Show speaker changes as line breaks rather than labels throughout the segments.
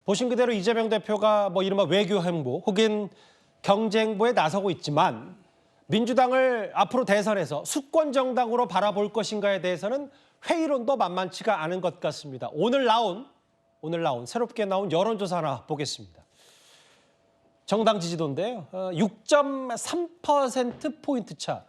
보신 그대로 이재명 대표가 뭐 이른바 외교 행보 혹은 경제 행보에 나서고 있지만 민주당을 앞으로 대선에서 수권 정당으로 바라볼 것인가에 대해서는 회의론도 만만치가 않은 것 같습니다. 오늘 나온 새롭게 나온 여론조사 하나 보겠습니다. 정당 지지도인데요. 6.3%포인트 차.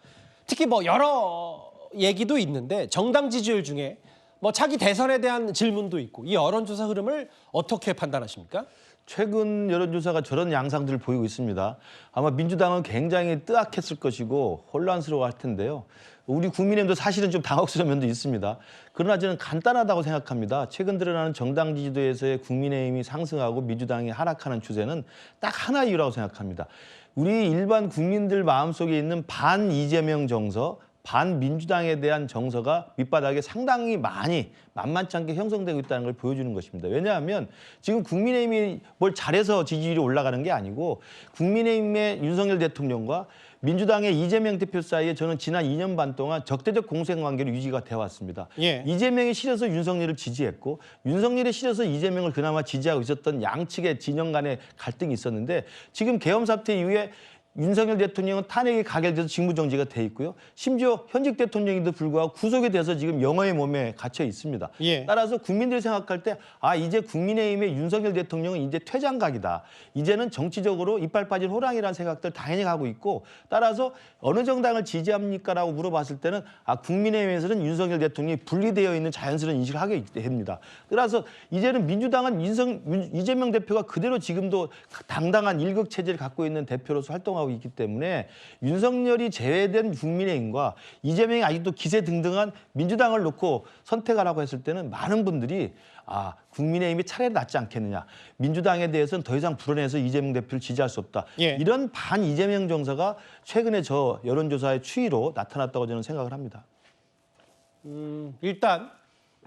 특히 뭐 여러 얘기도 있는데 정당 지지율 중에 뭐 차기 대선에 대한 질문도 있고 이 여론조사 흐름을 어떻게 판단하십니까?
최근 여론조사가 저런 양상들을 보이고 있습니다. 아마 민주당은 굉장히 뜨악했을 것이고 혼란스러워할 텐데요. 우리 국민의힘도 사실은 좀 당혹스러운 면도 있습니다. 그러나 저는 간단하다고 생각합니다. 최근 드러나는 정당 지지도에서의 국민의힘이 상승하고 민주당이 하락하는 추세는 딱 하나 이유라고 생각합니다. 우리 일반 국민들 마음속에 있는 반 이재명 정서, 반민주당에 대한 정서가 밑바닥에 상당히 많이 만만치 않게 형성되고 있다는 걸 보여주는 것입니다. 왜냐하면 지금 국민의힘이 뭘 잘해서 지지율이 올라가는 게 아니고 국민의힘의 윤석열 대통령과 민주당의 이재명 대표 사이에 저는 지난 2년 반 동안 적대적 공생관계로 유지가 되어 왔습니다.
예.
이재명이 싫어서 윤석열을 지지했고 윤석열이 싫어서 이재명을 그나마 지지하고 있었던 양측의 진영 간의 갈등이 있었는데 지금 계엄 사태 이후에 윤석열 대통령은 탄핵이 가결돼서 직무정지가 돼 있고요. 심지어 현직 대통령인데도 불구하고 구속이 돼서 지금 영어의 몸에 갇혀 있습니다.
예.
따라서 국민들이 생각할 때 이제 국민의힘의 윤석열 대통령은 이제 퇴장각이다. 이제는 정치적으로 이빨 빠진 호랑이라는 생각들 당연히 하고 있고 따라서 어느 정당을 지지합니까라고 물어봤을 때는 국민의힘에서는 윤석열 대통령이 분리되어 있는 자연스러운 인식을 하게 됩니다. 따라서 이제는 민주당은 이재명 대표가 그대로 지금도 당당한 일극 체제를 갖고 있는 대표로서 활동하고 있기 때문에 윤석열이 제외된 국민의힘과 이재명이 아직도 기세등등한 민주당을 놓고 선택하라고 했을 때는 많은 분들이 국민의힘이 차라리 낫지 않겠느냐. 민주당에 대해서는 더 이상 불어내서 이재명 대표를 지지할 수 없다.
예.
이런 반 이재명 정서가 최근에 저 여론조사의 추이로 나타났다고 저는 생각을 합니다.
일단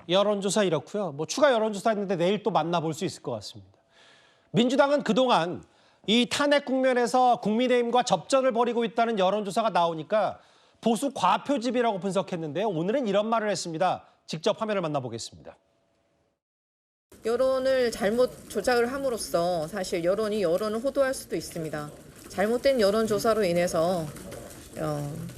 여론조사 이렇고요. 뭐 추가 여론조사 있는데 내일 또 만나볼 수 있을 것 같습니다. 민주당은 그동안 이 탄핵 국면에서 국민의힘과 접전을 벌이고 있다는 여론조사가 나오니까 보수 과표집이라고 분석했는데요. 오늘은 이런 말을 했습니다. 직접 화면을 만나보겠습니다.
여론을 잘못 조작을 함으로써 사실 여론을 호도할 수도 있습니다. 잘못된 여론조사로 인해서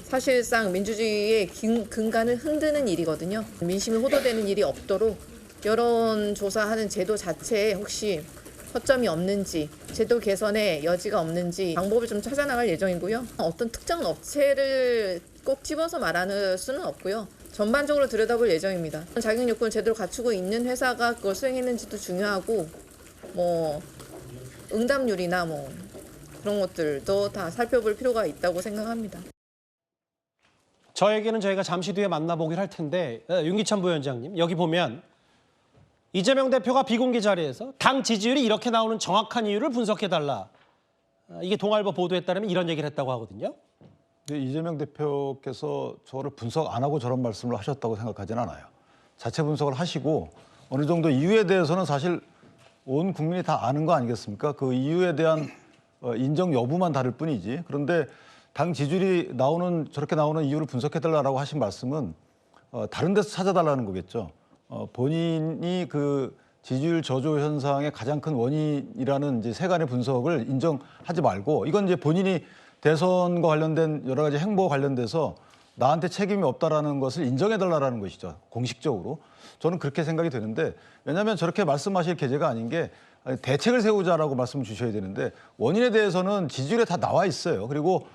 사실상 민주주의의 근간을 흔드는 일이거든요. 민심이 호도되는 일이 없도록 여론조사하는 제도 자체에 혹시 허점이 없는지, 제도 개선의 여지가 없는지 방법을 좀 찾아나갈 예정이고요. 어떤 특정 업체를 꼭 집어서 말하는 수는 없고요. 전반적으로 들여다볼 예정입니다. 자격 요건을 제대로 갖추고 있는 회사가 그걸 수행했는지도 중요하고, 응답률이나 그런 것들도 다 살펴볼 필요가 있다고 생각합니다.
저에게는 저희가 잠시 뒤에 만나보긴 할 텐데 윤기찬 부위원장님 여기 보면 이재명 대표가 비공개 자리에서 당 지지율이 이렇게 나오는 정확한 이유를 분석해달라. 이게 동아일보 보도에 따르면 이런 얘기를 했다고 하거든요.
근데 이재명 대표께서 저를 분석 안 하고 저런 말씀을 하셨다고 생각하진 않아요. 자체 분석을 하시고 어느 정도 이유에 대해서는 사실 온 국민이 다 아는 거 아니겠습니까? 그 이유에 대한 인정 여부만 다를 뿐이지. 그런데 당 지지율이 저렇게 나오는 이유를 분석해달라고 하신 말씀은 다른 데서 찾아달라는 거겠죠. 본인이 그 지지율 저조 현상의 가장 큰 원인이라는 이제 세간의 분석을 인정하지 말고 이건 이제 본인이 대선과 관련된 여러 가지 행보와 관련돼서 나한테 책임이 없다라는 것을 인정해달라는 것이죠. 공식적으로. 저는 그렇게 생각이 되는데 왜냐하면 저렇게 말씀하실 계제가 아닌 게 대책을 세우자라고 말씀을 주셔야 되는데 원인에 대해서는 지지율에 다 나와 있어요. 그리고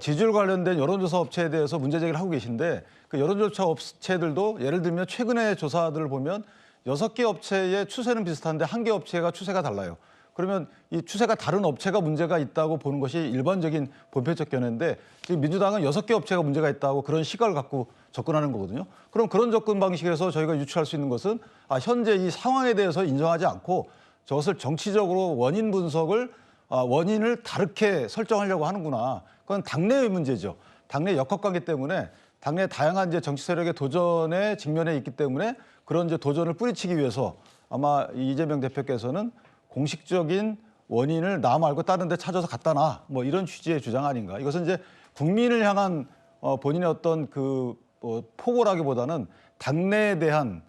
지지율 관련된 여론조사 업체에 대해서 문제 제기를 하고 계신데 그 여론조사 업체들도 예를 들면 최근의 조사들을 보면 6개 업체의 추세는 비슷한데 1개 업체가 추세가 달라요. 그러면 이 추세가 다른 업체가 문제가 있다고 보는 것이 일반적인 보편적 견해인데 지금 민주당은 6개 업체가 문제가 있다고 그런 시각을 갖고 접근하는 거거든요. 그럼 그런 접근 방식에서 저희가 유추할 수 있는 것은 현재 이 상황에 대해서 인정하지 않고 저것을 정치적으로 원인 분석을 원인을 다르게 설정하려고 하는구나. 그건 당내의 문제죠. 당내 역학관계 때문에 당내 다양한 이제 정치 세력의 도전에 직면해 있기 때문에 그런 이제 도전을 뿌리치기 위해서 아마 이재명 대표께서는 공식적인 원인을 나 말고 다른 데 찾아서 갖다 놔. 뭐 이런 취지의 주장 아닌가. 이것은 이제 국민을 향한 본인의 어떤 포고라기보다는 당내에 대한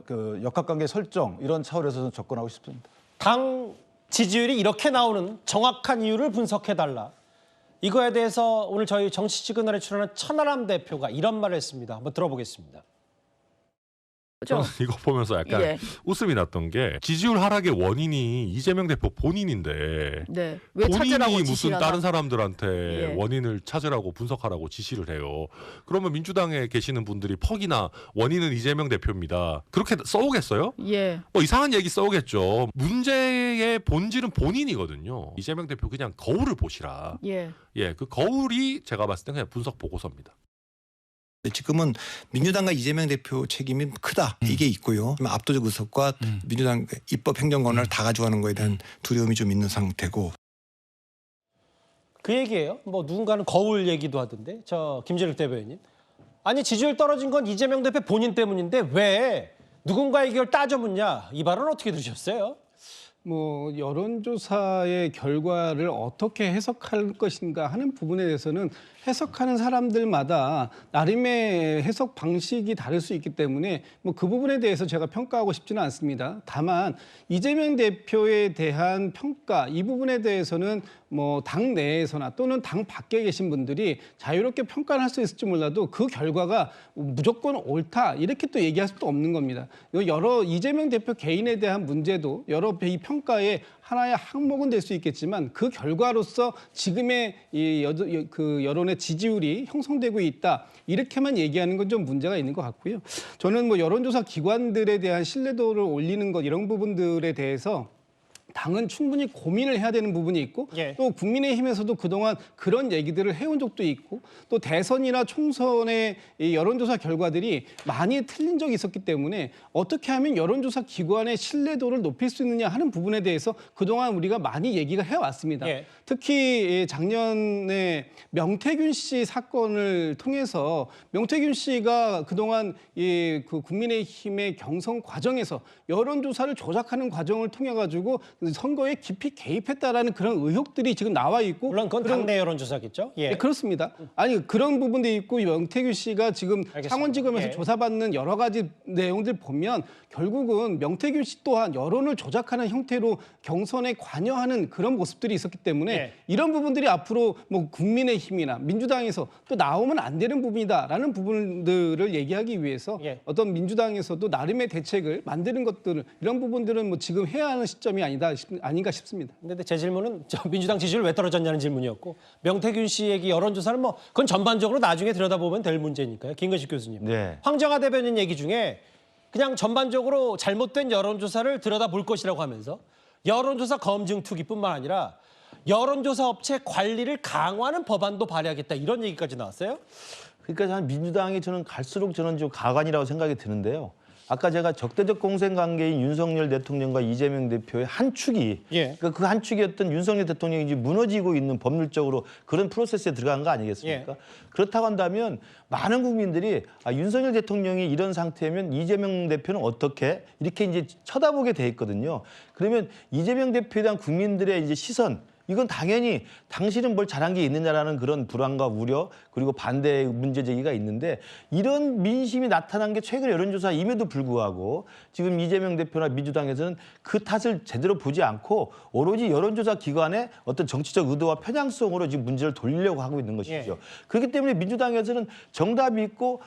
그 역학관계 설정 이런 차원에서 접근하고 싶습니다.
당 지지율이 이렇게 나오는 정확한 이유를 분석해달라. 이거에 대해서 오늘 저희 정치 시그널에 출연한 천하람 대표가 이런 말을 했습니다. 한번 들어보겠습니다.
저는 이거 보면서 약간
예.
웃음이 났던 게 지지율 하락의 원인이 이재명 대표 본인인데
네. 왜 찾으라고
본인이 무슨
지시하나?
다른 사람들한테
예.
원인을 찾으라고 분석하라고 지시를 해요. 그러면 민주당에 계시는 분들이 퍽이나 원인은 이재명 대표입니다. 그렇게 써오겠어요?
예.
뭐 이상한 얘기 써오겠죠. 문제의 본질은 본인이거든요. 이재명 대표 그냥 거울을 보시라.
예.
예, 그 거울이 제가 봤을 때 그냥 분석 보고서입니다.
지금은 민주당과 이재명 대표 책임이 크다 이게 있고요. 압도적 의석과 민주당 입법 행정권을 다 가져가는 거에 대한 두려움이 좀 있는 상태고.
그 얘기예요. 뭐 누군가는 거울 얘기도 하던데. 저 김진욱 대변인. 아니 지지율 떨어진 건 이재명 대표 본인 때문인데 왜 누군가의 이걸 따져 묻냐. 이 발언 어떻게 들으셨어요?
뭐 여론조사의 결과를 어떻게 해석할 것인가 하는 부분에 대해서는 해석하는 사람들마다 나름의 해석 방식이 다를 수 있기 때문에 뭐 그 부분에 대해서 제가 평가하고 싶지는 않습니다. 다만 이재명 대표에 대한 평가 이 부분에 대해서는 뭐 당 내에서나 또는 당 밖에 계신 분들이 자유롭게 평가를 할 수 있을지 몰라도 그 결과가 무조건 옳다 이렇게 또 얘기할 수도 없는 겁니다. 여러 이재명 대표 개인에 대한 문제도 여러 이 평가의 하나의 항목은 될 수 있겠지만 그 결과로서 지금의 그 여론의 지지율이 형성되고 있다 이렇게만 얘기하는 건 좀 문제가 있는 것 같고요. 저는 뭐 여론조사 기관들에 대한 신뢰도를 올리는 것 이런 부분들에 대해서 당은 충분히 고민을 해야 되는 부분이 있고
예.
또 국민의힘에서도 그동안 그런 얘기들을 해온 적도 있고 또 대선이나 총선의 이 여론조사 결과들이 많이 틀린 적이 있었기 때문에 어떻게 하면 여론조사 기관의 신뢰도를 높일 수 있느냐 하는 부분에 대해서 그동안 우리가 많이 얘기가 해왔습니다.
예.
특히 작년에 명태균 씨 사건을 통해서 명태균 씨가 그동안 그 국민의힘의 경선 과정에서 여론조사를 조작하는 과정을 통해 가지고 선거에 깊이 개입했다라는 그런 의혹들이 지금 나와 있고
물론 그건 당내 여론조사겠죠. 예.
네, 그렇습니다. 아니 그런 부분도 있고 명태균 씨가 지금
알겠습니다.
상원지검에서
예.
조사받는 여러 가지 내용들 보면 결국은 명태균 씨 또한 여론을 조작하는 형태로 경선에 관여하는 그런 모습들이 있었기 때문에
예.
이런 부분들이 앞으로 뭐 국민의힘이나 민주당에서 또 나오면 안 되는 부분이다라는 부분들을 얘기하기 위해서
예.
어떤 민주당에서도 나름의 대책을 만드는 것들을 이런 부분들은 뭐 지금 해야 하는 시점이 아닌가 싶습니다.
근데 제 질문은 저 민주당 지지율 왜 떨어졌냐는 질문이었고 명태균 씨 얘기 여론조사는 뭐 그건 전반적으로 나중에 들여다보면 될 문제니까요. 김근식 교수님.
네.
황정하 대변인 얘기 중에 그냥 전반적으로 잘못된 여론조사를 들여다볼 것이라고 하면서 여론조사 검증 투기뿐만 아니라 여론조사 업체 관리를 강화하는 법안도 발의하겠다 이런 얘기까지 나왔어요.
그러니까 민주당이 저는 갈수록 저는 좀 가관이라고 생각이 드는데요. 아까 제가 적대적 공생 관계인 윤석열 대통령과 이재명 대표의 한 축이
예.
그러니까 그 한 축이었던 윤석열 대통령이 이제 무너지고 있는 법률적으로 그런 프로세스에 들어간 거 아니겠습니까?
예.
그렇다고 한다면 많은 국민들이 윤석열 대통령이 이런 상태면 이재명 대표는 어떻게 이렇게 이제 쳐다보게 돼 있거든요. 그러면 이재명 대표에 대한 국민들의 이제 시선 이건 당연히 당신은 뭘 잘한 게 있느냐라는 그런 불안과 우려 그리고 반대 문제 제기가 있는데 이런 민심이 나타난 게 최근 여론조사임에도 불구하고 지금 이재명 대표나 민주당에서는 그 탓을 제대로 보지 않고 오로지 여론조사 기관의 어떤 정치적 의도와 편향성으로 지금 문제를 돌리려고 하고 있는 것이죠.
예.
그렇기 때문에 민주당에서는 정답이 있고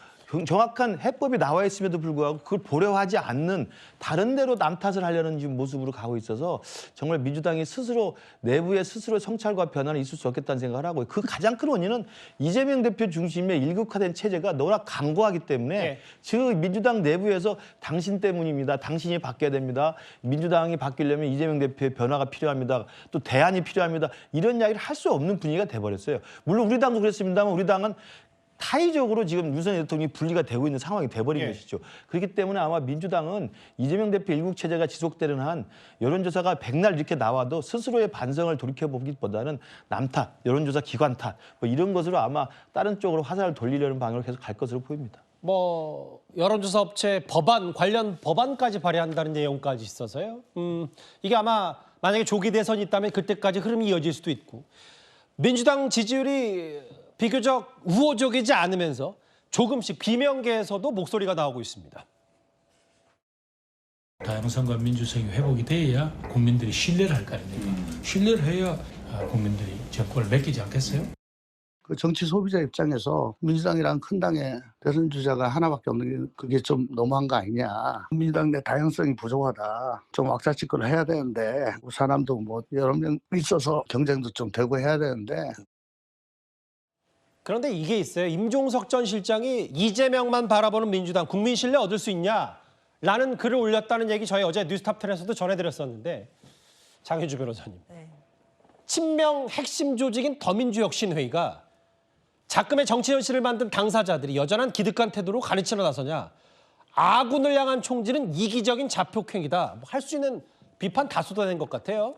정확한 해법이 나와 있음에도 불구하고 그걸 보려하지 않는 다른 데로 남 탓을 하려는 지금 모습으로 가고 있어서 정말 민주당이 스스로 내부에 스스로 성찰과 변화는 있을 수 없겠다는 생각을 하고요. 그 가장 큰 원인은 이재명 대표 중심의 일극화된 체제가 너무나 강고하기 때문에
네.
지금 민주당 내부에서 당신 때문입니다. 당신이 바뀌어야 됩니다. 민주당이 바뀌려면 이재명 대표의 변화가 필요합니다. 또 대안이 필요합니다. 이런 이야기를 할 수 없는 분위기가 돼버렸어요. 물론 우리 당도 그랬습니다만 우리 당은 타의적으로 지금 윤석열 대통령이 분리가 되고 있는 상황이 돼버린
예.
것이죠. 그렇기 때문에 아마 민주당은 이재명 대표 일국 체제가 지속되는 한 여론조사가 백날 이렇게 나와도 스스로의 반성을 돌이켜보기보다는 남 탓, 여론조사 기관 탓 뭐 이런 것으로 아마 다른 쪽으로 화살을 돌리려는 방향으로 계속 갈 것으로 보입니다.
뭐 여론조사 업체 법안 관련 법안까지 발의한다는 내용까지 있어서요. 이게 아마 만약에 조기 대선이 있다면 그때까지 흐름이 이어질 수도 있고 민주당 지지율이 비교적 우호적이지 않으면서 조금씩 비명계에서도 목소리가 나오고 있습니다.
다양성과 민주성이 회복이 돼야 국민들이 신뢰를 할 거 아닙니까? 신뢰를 해야 국민들이 정권을 맡기지 않겠어요?
그 정치 소비자 입장에서 민주당이랑 큰 당의 대선 주자가 하나밖에 없는 게 그게 좀 너무한 거 아니냐. 민주당 내 다양성이 부족하다. 좀 왁자지껄을 해야 되는데 사람도 뭐 여러 명 있어서 경쟁도 좀 되고 해야 되는데
그런데 이게 있어요. 임종석 전 실장이 이재명만 바라보는 민주당 국민 신뢰 얻을 수 있냐라는 글을 올렸다는 얘기 저희 어제 뉴스탑10에서도 전해드렸었는데 장효주 변호사님. 친명 핵심 조직인 더민주혁신회의가 작금의 정치 현실을 만든 당사자들이 여전한 기득권 태도로 가르치러 나서냐. 아군을 향한 총질은 이기적인 자폭행위다. 할 수 있는 비판 다 쏟아낸 것 같아요.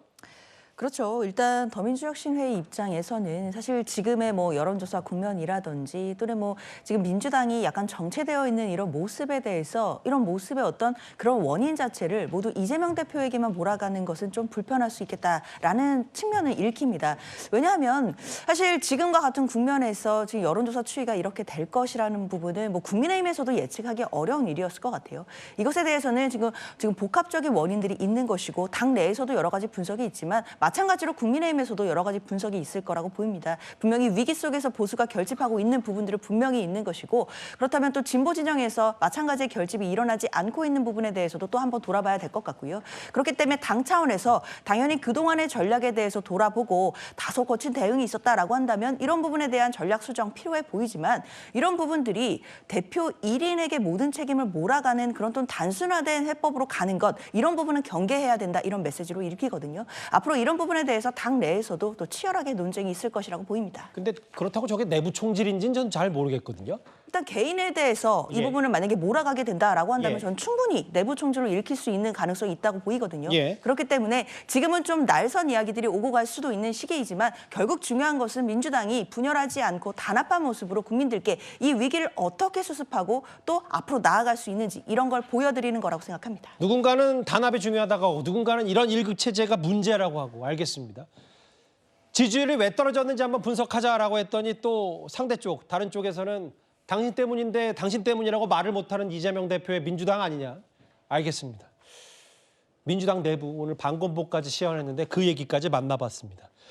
그렇죠. 일단 더민주혁신회의 입장에서는 사실 지금의 뭐 여론조사 국면이라든지 또는 뭐 지금 민주당이 약간 정체되어 있는 이런 모습에 대해서 이런 모습의 어떤 그런 원인 자체를 모두 이재명 대표에게만 몰아가는 것은 좀 불편할 수 있겠다라는 측면을 읽힙니다. 왜냐하면 사실 지금과 같은 국면에서 지금 여론조사 추이가 이렇게 될 것이라는 부분은 뭐 국민의힘에서도 예측하기 어려운 일이었을 것 같아요. 이것에 대해서는 지금 복합적인 원인들이 있는 것이고 당 내에서도 여러 가지 분석이 있지만 마찬가지로 국민의힘에서도 여러 가지 분석이 있을 거라고 보입니다. 분명히 위기 속에서 보수가 결집하고 있는 부분들은 분명히 있는 것이고 그렇다면 또 진보 진영에서 마찬가지의 결집이 일어나지 않고 있는 부분에 대해서도 또 한번 돌아봐야 될 것 같고요. 그렇기 때문에 당 차원에서 당연히 그동안의 전략에 대해서 돌아보고 다소 거친 대응이 있었다라고 한다면 이런 부분에 대한 전략 수정 필요해 보이지만 이런 부분들이 대표 1인에게 모든 책임을 몰아가는 그런 좀 단순화된 해법으로 가는 것 이런 부분은 경계해야 된다 이런 메시지로 읽히거든요. 앞으로 이런 부분에 대해서 당 내에서도 또 치열하게 논쟁이 있을 것이라고 보입니다.
근데 그렇다고 저게 내부 총질인지는 전 잘 모르겠거든요.
일단 개인에 대해서 이
예.
부분을 만약에 몰아가게 된다라고 한다면
예.
저는 충분히 내부 총질로 읽힐 수 있는 가능성이 있다고 보이거든요.
예.
그렇기 때문에 지금은 좀 날선 이야기들이 오고 갈 수도 있는 시기이지만 결국 중요한 것은 민주당이 분열하지 않고 단합한 모습으로 국민들께 이 위기를 어떻게 수습하고 또 앞으로 나아갈 수 있는지 이런 걸 보여드리는 거라고 생각합니다.
누군가는 단합이 중요하다고 하고 누군가는 이런 일극체제가 문제라고 하고 알겠습니다. 지지율이 왜 떨어졌는지 한번 분석하자라고 했더니 또 상대 쪽, 다른 쪽에서는 당신 때문인데 당신 때문이라고 말을 못하는 이재명 대표의 민주당 아니냐. 알겠습니다. 민주당 내부 오늘 방검복까지 시연했는데 그 얘기까지 만나봤습니다.